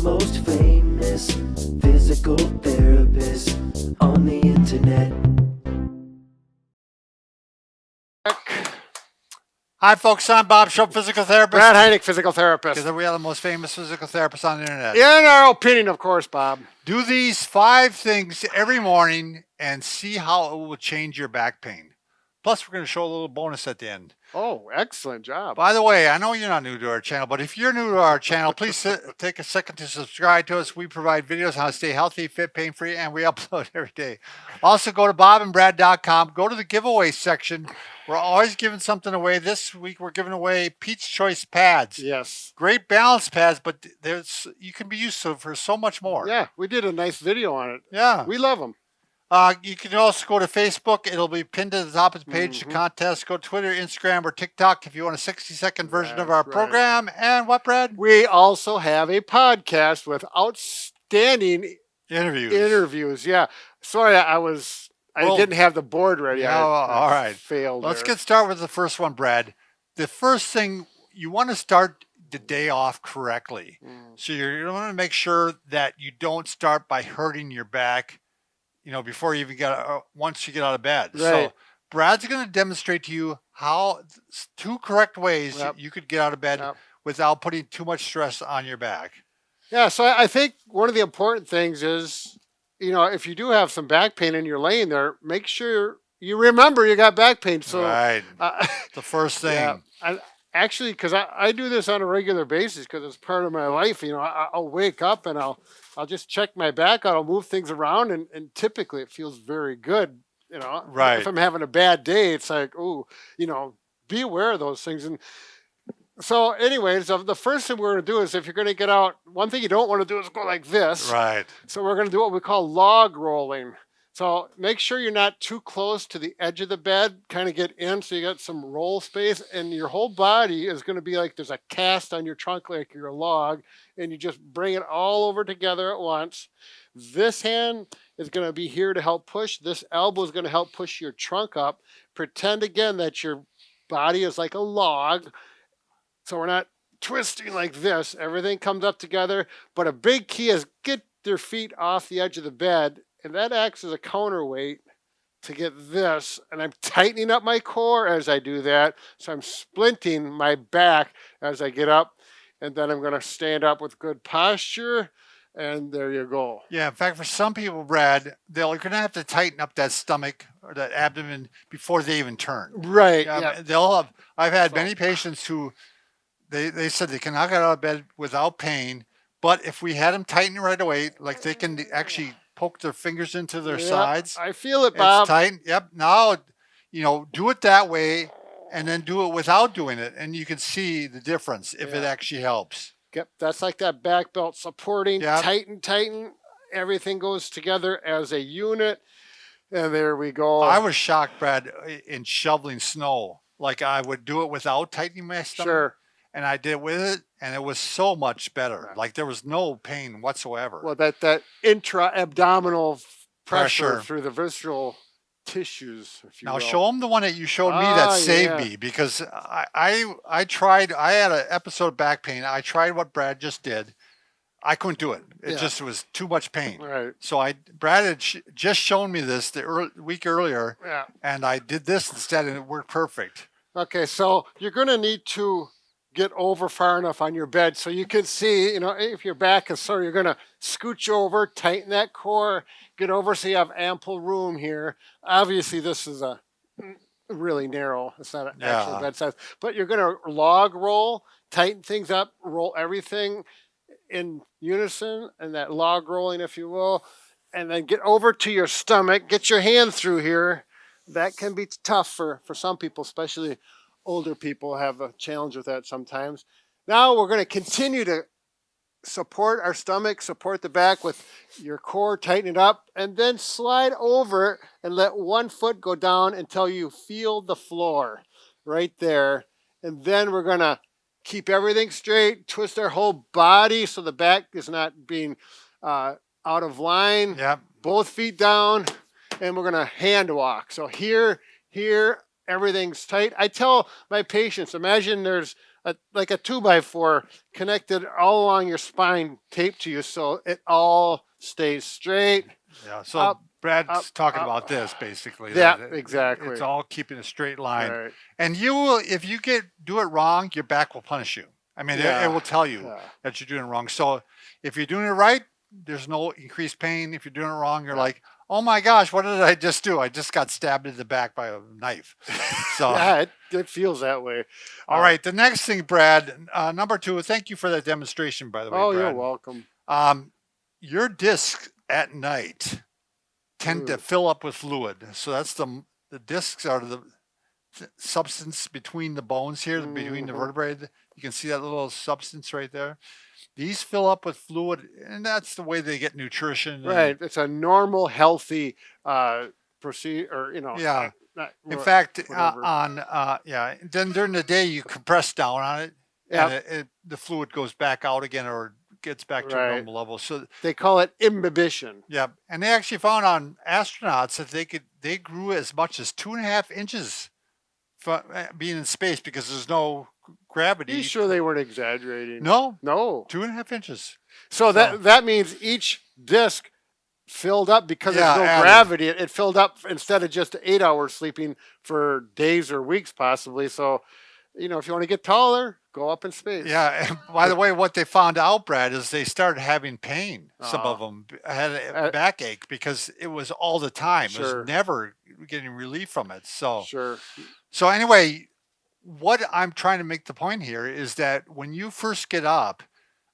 most famous physical therapist on the internet. Hi, folks. I'm Bob Schrupp, physical therapist. Brad Heineck, physical therapist. Because we are the most famous physical therapists on the internet. In our opinion, of course, Bob. Do these 5 things every morning and see how it will change your back pain. Plus, we're going to show a little bonus at the end. Oh, excellent job. By the way, I know you're not new to our channel, but if you're new to our channel, please take a second to subscribe to us. We provide videos on how to stay healthy, fit, pain-free, and we upload every day. Also, go to bobandbrad.com. Go to the giveaway section. We're always giving something away. This week, we're giving away Peach Choice pads. Yes. Great balance pads, but you can be used for so much more. Yeah, we did a nice video on it. Yeah. We love them. You can also go to Facebook. It'll be pinned to the top of the page, the contest. Go to Twitter, Instagram, or TikTok if you want a 60-second version of our program. And what, Brad? We also have a podcast with outstanding interviews. Yeah. Sorry, I didn't have the board ready. All right. Failed. Let's get started with the first one, Brad. The first thing, you want to start the day off correctly. So you want to make sure that you don't start by hurting your back, before you even once you get out of bed. Right. So Brad's going to demonstrate to you how 2 correct ways you could get out of bed without putting too much stress on your back. Yeah, so I think one of the important things is, if you do have some back pain and you're laying there, make sure you remember you got back pain. So right. The first thing. Yeah, actually, because I do this on a regular basis because it's part of my life. I'll wake up and I'll just check my back out. I'll move things around, and typically it feels very good. Right. If I'm having a bad day, it's like, be aware of those things. And so anyways, the first thing we're going to do is if you're going to get out, one thing you don't want to do is go like this. Right. So we're going to do what we call log rolling. So make sure you're not too close to the edge of the bed. Kind of get in so you got some roll space, and your whole body is going to be like there's a cast on your trunk like you're a log, and you just bring it all over together at once. This hand is going to be here to help push. This elbow is going to help push your trunk up. Pretend again that your body is like a log. So we're not twisting like this. Everything comes up together. But a big key is get your feet off the edge of the bed. And that acts as a counterweight to get this. And I'm tightening up my core as I do that. So I'm splinting my back as I get up. And then I'm going to stand up with good posture. And there you go. Yeah, in fact, for some people, Brad, they're going to have to tighten up that stomach or that abdomen before they even turn. Right. Yeah. I've had many patients who, they said they cannot get out of bed without pain. But if we had them tighten right away, like they can actually poke their fingers into their sides. I feel it, Bob. It's tight. Yep. Now, do it that way and then do it without doing it. And you can see the difference if it actually helps. Yep. That's like that back belt supporting, Yep. tighten. Everything goes together as a unit. And there we go. I was shocked, Brad, in shoveling snow. Like I would do it without tightening my stomach. Sure. And I did it with it, and it was so much better. Like there was no pain whatsoever. Well, that intra-abdominal pressure through the visceral tissues, if you will. Now show them the one that you showed me that saved me, because I tried. I had an episode of back pain. I tried what Brad just did. I couldn't do it. It just was too much pain. Right. So Brad had just shown me this the week earlier, and I did this instead, and it worked perfect. Okay, so you're going to need to get over far enough on your bed so you can see, if your back is sore, you're going to scooch over, tighten that core, get over so you have ample room here. Obviously, this is a really narrow. It's not an actual bed size. But you're going to log roll, tighten things up, roll everything in unison, and that log rolling, if you will, and then get over to your stomach, get your hand through here. That can be tough for some people, especially older people have a challenge with that sometimes. Now we're going to continue to support our stomach, support the back with your core, tighten it up, and then slide over and let one foot go down until you feel the floor right there. And then we're going to keep everything straight, twist our whole body so the back is not being out of line. Yep. Both feet down, and we're going to hand walk. So here, everything's tight. I tell my patients, imagine there's like a 2x4 connected all along your spine, taped to you, so it all stays straight. Yeah. So Up, Brad's up, talking up. about this basically. Yeah, that exactly. It's all keeping a straight line. Right. And you will, if you do it wrong, your back will punish you. I mean, it will tell you Yeah. that you're doing it wrong. So if you're doing it right, there's no increased pain. If you're doing it wrong, you're like, oh my gosh, what did I just do? I just got stabbed in the back by a knife. So Yeah, it feels that way. all right, the next thing, Brad, number 2. Thank you for that demonstration, by the way, Oh, Brad. you're welcome. Your discs at night tend to fill up with fluid. So that's the discs are the substance between the bones here, between the vertebrae. You can see that little substance right there. These fill up with fluid, and that's the way they get nutrition. Right. It's a normal, healthy procedure, or Yeah. not- In fact, whatever. then during the day you compress down on it, Yep. and the fluid goes back out again or gets back to a Right. normal level. So They call it imbibition. yeah, and they actually found on astronauts that they grew as much as 2.5 inches from being in space because there's no gravity. Are you sure they weren't exaggerating? No, No. 2.5 inches. So that means each disc filled up because Yeah, there's no added. gravity. It filled up instead of just 8 hours sleeping for days or weeks possibly. So, if you want to get taller, go up in space. Yeah. And by the way, what they found out, Brad, is they started having pain. Some of them had a backache because it was all the time. It Sure. was never getting relief from it. So Sure. So anyway, what I'm trying to make the point here is that when you first get up,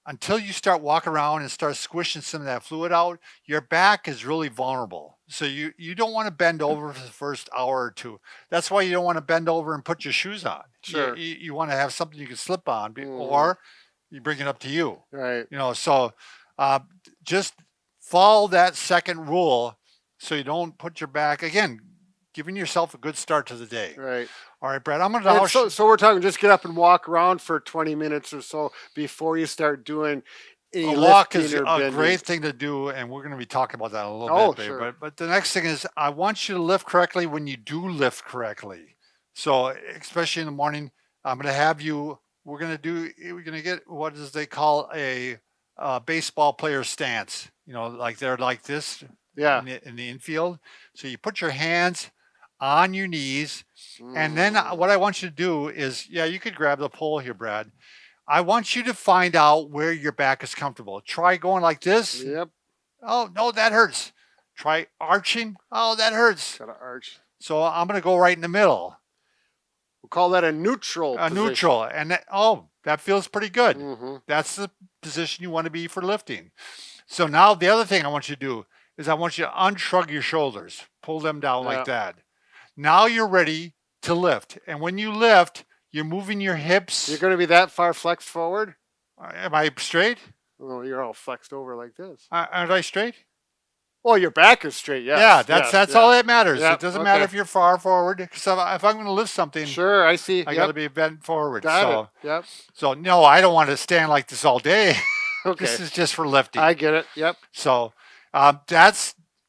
until you start walking around and start squishing some of that fluid out, your back is really vulnerable. So you don't want to bend over for the first hour or two. That's why you don't want to bend over and put your shoes on. Sure. You want to have something you can slip on, or you bring it up to you. Right. So just follow that second rule so you don't put your back, again, giving yourself a good start to the day. Right. All right, Brad, I'm going to So we're talking just get up and walk around for 20 minutes or so before you start doing any a walk lifting is or a bending. great thing to do, and we're going to be talking about that in a little Oh, bit. Babe. sure. But the next thing is I want you to lift correctly when you do lift correctly. So especially in the morning, I'm going to have you. We're going to get what is they call a baseball player stance. Like they're like this. Yeah. In the infield. So you put your hands on your knees, and then what I want you to do is, you could grab the pole here, Brad. I want you to find out where your back is comfortable. Try going like this. Yep. Oh, no, that hurts. Try arching. Oh, that hurts. Gotta arch. So I'm going to go right in the middle. We'll call that a neutral. A position. neutral. And that feels pretty good. Mm-hmm. That's the position you want to be for lifting. So now the other thing I want you to do is I want you to unshrug your shoulders. Pull them down like that. Now you're ready to lift. And when you lift, you're moving your hips. You're going to be that far flexed forward? Am I straight? Oh, you're all flexed over like this. Aren't I straight? Well, your back is straight, yes. Yeah, that's all that matters. Yep, It doesn't matter if you're far forward. Because if I'm going to lift something, sure, I see. I got to be bent forward. Got it. Yep. So no, I don't want to stand like this all day. Okay. This is just for lifting. I get it. Yep. So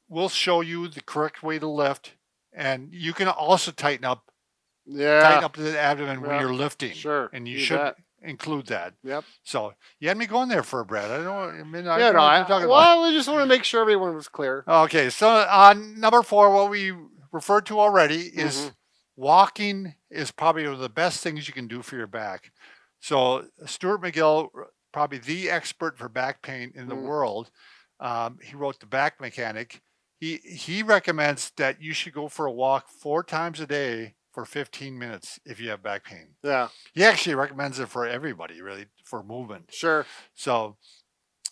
we'll show you the correct way to lift, and you can also tighten up the abdomen when you're lifting. Sure. And you should include that. Yep. So you had me going there for Brad. I don't. I mean, we just want to make sure everyone was clear. Okay, so on number 4, what we referred to already is walking is probably one of the best things you can do for your back. So Stuart McGill, probably the expert for back pain in the world, he wrote The Back Mechanic. He recommends that you should go for a walk 4 times a day for 15 minutes if you have back pain. Yeah. He actually recommends it for everybody, really, for movement. Sure. So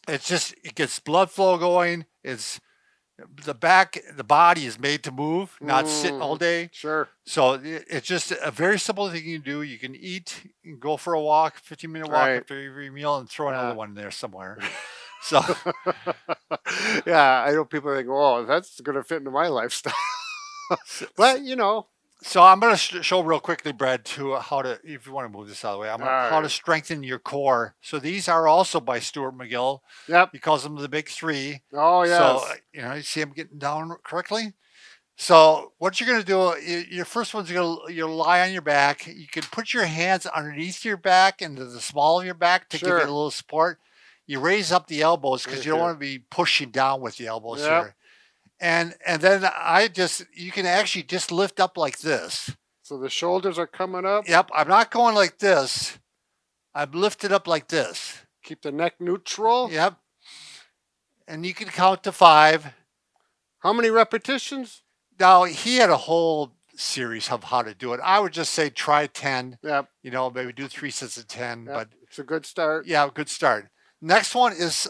it gets blood flow going. It's the body is made to move, not sit all day. Sure. So it's just a very simple thing you can do. You can eat and go for a walk, 15-minute walk after every meal, and throw another one in there somewhere. So yeah, I know people think, oh, that's going to fit into my lifestyle. But So I'm going to show real quickly, Brad, how to, if you want to move this out of the way, how to strengthen your core. So these are also by Stuart McGill. Yep. He calls them the big 3. Oh, yes. So, you see him getting down correctly? So what you're gonna do, your first one's you'll lie on your back. You can put your hands underneath your back into the small of your back to give it a Sure. little support. You raise up the elbows because Right you don't here. want to be pushing down with the elbows Yep. here. And then you can actually just lift up like this. So the shoulders are coming up. Yep, I'm not going like this. I'm lifted up like this. Keep the neck neutral. Yep. And you can count to 5. How many repetitions? Now, he had a whole series of how to do it. I would just say try 10. Yep. You know, maybe do 3 sets of 10. Yep. But It's a good start. yeah, good start. Next one is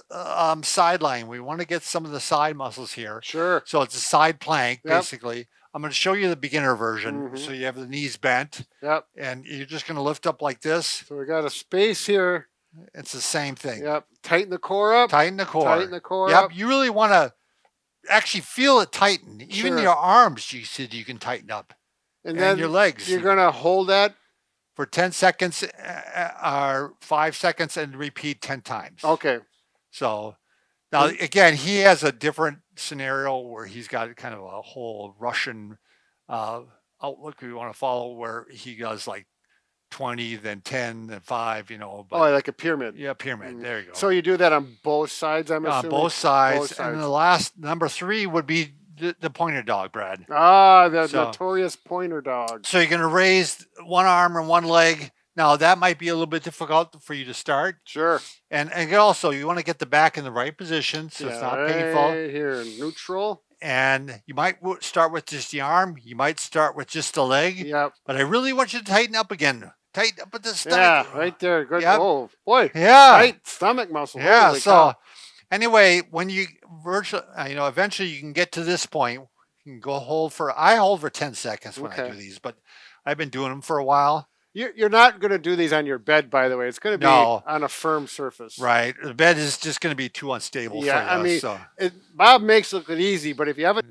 sideline. We want to get some of the side muscles here. Sure. So it's a side plank, Yep. basically. I'm going to show you the beginner version. Mhm. So you have the knees bent, Yep. and you're just going to lift up like this. So we got a space here. It's the same thing. Yep. Tighten the core up. Tighten the core. Tighten the core Yep. up. You really want to actually feel it tighten. Even Sure. your arms, you said you can tighten up. And And then your legs. you're gonna hold that. For 10 seconds or 5 seconds and repeat 10 times. Okay. So now, again, he has a different scenario where he's got kind of a whole Russian outlook we want to follow where he does like 20, then 10, then 5, you know. But Oh, like a pyramid. yeah, pyramid. There you go. So you do that on both sides, I'm on assuming? both sides. Both And sides. the last, number 3, would be the pointer dog, Brad. Ah, the So- notorious pointer dog. So you're going to raise one arm and one leg. Now, that might be a little bit difficult for you to start. Sure. And also, you want to get the back in the right position so it's not painful. Right here, neutral. And you might start with just the arm. You might start with just the leg. Yep. But I really want you to tighten up again. Tighten up at the stomach. Yeah, right there. Good. Yep. Oh, boy. Yeah. Tight stomach muscle. Yeah. Holy So cow. anyway, when you eventually you can get to this point. You can I hold for 10 seconds when I Okay. do these, but I've been doing them for a while. You're not going to do these on your bed, by the way. It's going to be No. on a firm surface. Right. The bed is just going to be too unstable Yeah, for you. I mean, so. Bob makes it look easy, but if you haven't,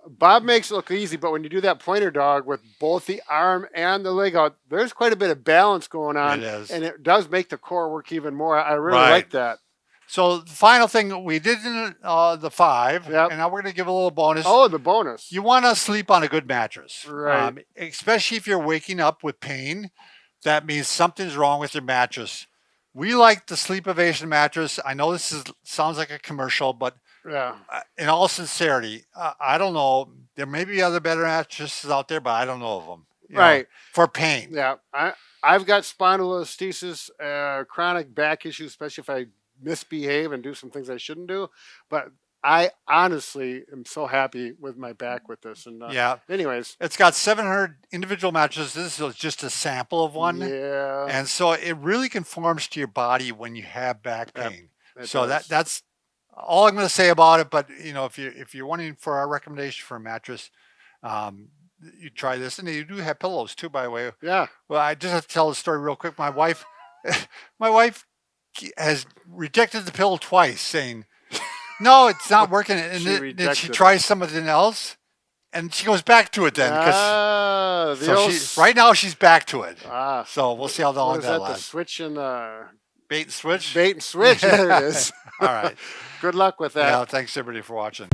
Bob makes it look easy, but when you do that pointer dog with both the arm and the leg out, there's quite a bit of balance going on. It is. And it does make the core work even more. I really Right. like that. So the final thing we did in the 5, Yep. and now we're going to give a little bonus. Oh, the bonus. You want to sleep on a good mattress, Right. Especially if you're waking up with pain. That means something's wrong with your mattress. We like the Sleep Ovation mattress. I know sounds like a commercial, but Yeah. in all sincerity, I don't know. There may be other better mattresses out there, but I don't know of them. Right. For pain. Yeah. I've got spondylolisthesis, chronic back issues, especially if I misbehave and do some things I shouldn't do. But I honestly am so happy with my back with this. And Yeah. anyways. It's got 700 individual mattresses. This is just a sample of one. Yeah. And so it really conforms to your body when you have back Yep, pain. it So does. that's all I'm going to say about it. But if you're wanting for our recommendation for a mattress, you try this, and you do have pillows too, by the way. Yeah. Well, I just have to tell the story real quick. My wife, my wife has rejected the pillow twice, saying, "No, it's not working." And She then she rejected it. tries something else, and she goes back to it then because The so old right now she's back to it. Ah, So we'll see how long what is that that? The lasts. switch and Bait and switch. bait and switch. There it is. All right. Good luck with that. Yeah. Thanks everybody for watching.